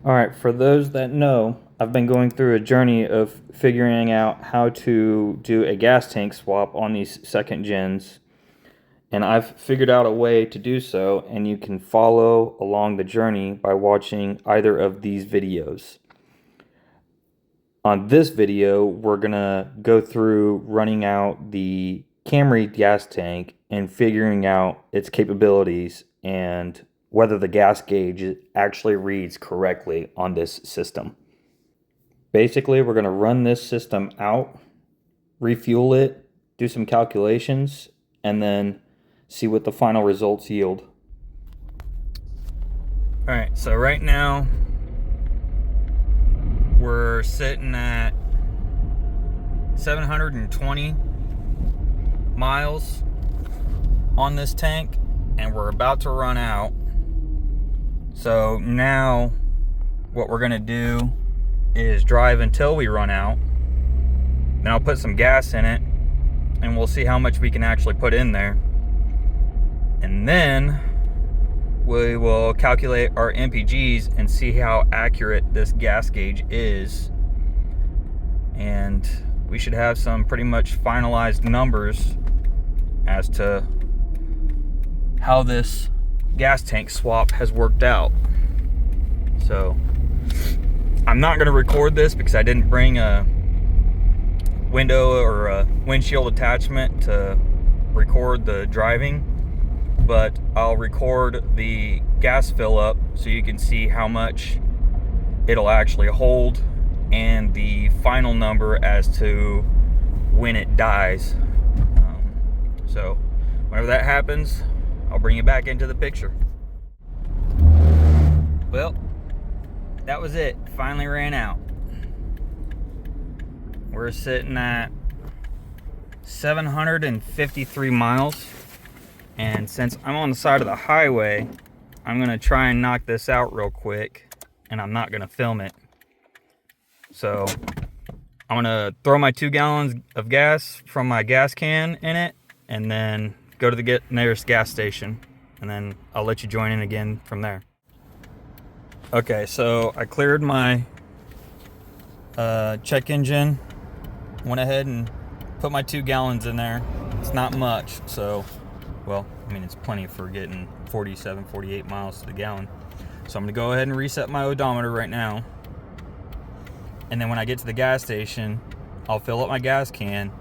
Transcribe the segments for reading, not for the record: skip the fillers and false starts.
Alright, for those that know, I've been going through a journey of figuring out how to do a gas tank swap on these second gens, and I've figured out a way to do so, and you can follow along the journey by watching either of these videos. On this video, we're gonna go through running out the Camry gas tank and figuring out its capabilities and whether the gas gauge actually reads correctly on this system. Basically, we're going to run this system out, refuel it, do some calculations, and then see what the final results yield. Alright, so right now we're sitting at 720 miles on this tank, and we're about to run out. So now what we're gonna do is drive until we run out. Then I'll put some gas in it and we'll see how much we can actually put in there. And then we will calculate our MPGs and see how accurate this gas gauge is. And we should have some pretty much finalized numbers as to how this gas tank swap has worked out. So I'm not going to record this because I didn't bring a window or a windshield attachment to record the driving, but I'll record the gas fill up so you can see how much it'll actually hold and the final number as to when it dies. So whenever that happens, I'll bring you back into the picture. Well, that was it. Finally ran out. We're sitting at 753 miles. And since I'm on the side of the highway, I'm going to try and knock this out real quick. And I'm not going to film it. So I'm going to throw my 2 gallons of gas from my gas can in it. And then go to the nearest gas station, and then I'll let you join in again from there. Okay, so I cleared my check engine, went ahead and put my 2 gallons in there. It's not much, so, well, I mean, it's plenty for getting 47, 48 miles to the gallon. So I'm gonna go ahead and reset my odometer right now. And then when I get to the gas station, I'll fill up my gas can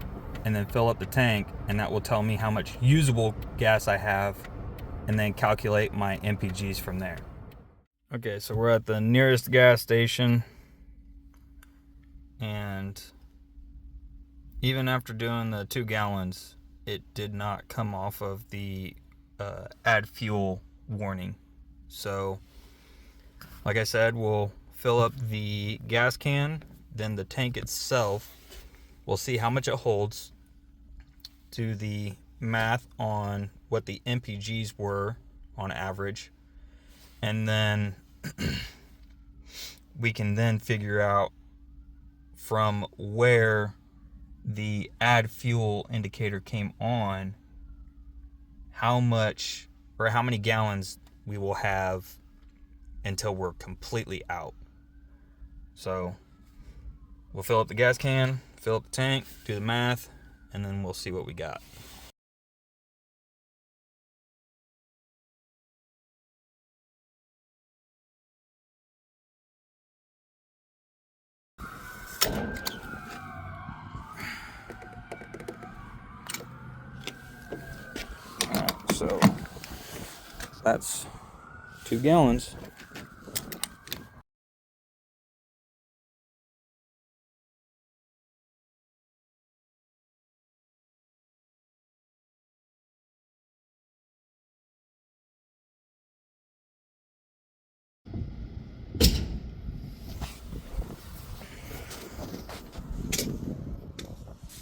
and then fill up the tank, and that will tell me how much usable gas I have, and then calculate my MPGs from there. Okay, so we're at the nearest gas station, and even after doing the 2 gallons, it did not come off of the add fuel warning. So, like I said, we'll fill up the gas can, then the tank itself. We'll see how much it holds, do the math on what the MPGs were on average, and then we can then figure out from where the add fuel indicator came on how much or how many gallons we will have until we're completely out. So we'll fill up the gas can, fill up the tank, do the math, and then we'll see what we got. Alright, so that's 2 gallons.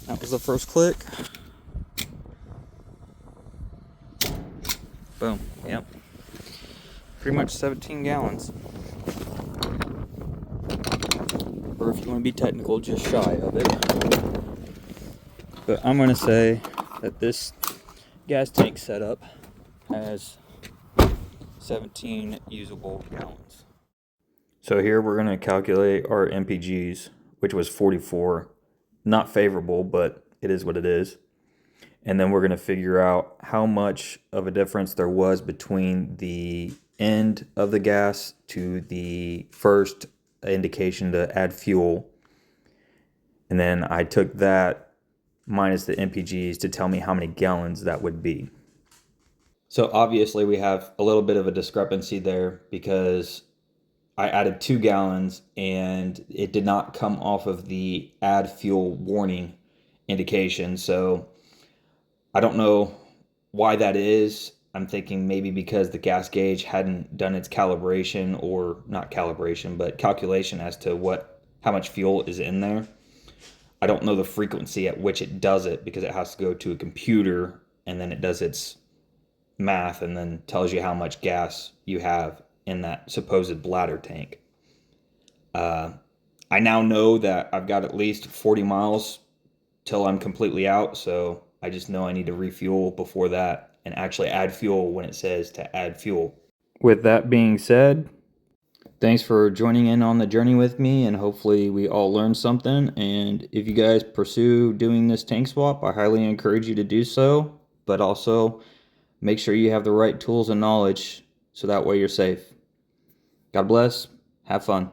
That was the first click. Boom. Yep. Pretty much 17 gallons. Or if you want to be technical, just shy of it. But I'm going to say that this gas tank setup has 17 usable gallons. So here we're going to calculate our MPGs, which was 44. Not favorable, but it is what it is. And then we're going to figure out how much of a difference there was between the end of the gas to the first indication to add fuel. And then I took that minus the MPGs to tell me how many gallons that would be. So obviously we have a little bit of a discrepancy there because I added 2 gallons and it did not come off of the add fuel warning indication. So I don't know why that is. I'm thinking maybe because the gas gauge hadn't done its calibration, or not calibration, but calculation as to how much fuel is in there. I don't know the frequency at which it does it because it has to go to a computer and then it does its math and then tells you how much gas you have in that supposed bladder tank. I now know that I've got at least 40 miles till I'm completely out, so I just know I need to refuel before that and actually add fuel when it says to add fuel. With that being said, thanks for joining in on the journey with me, and hopefully we all learned something. And if you guys pursue doing this tank swap, I highly encourage you to do so, but also make sure you have the right tools and knowledge so that way you're safe. God bless. Have fun.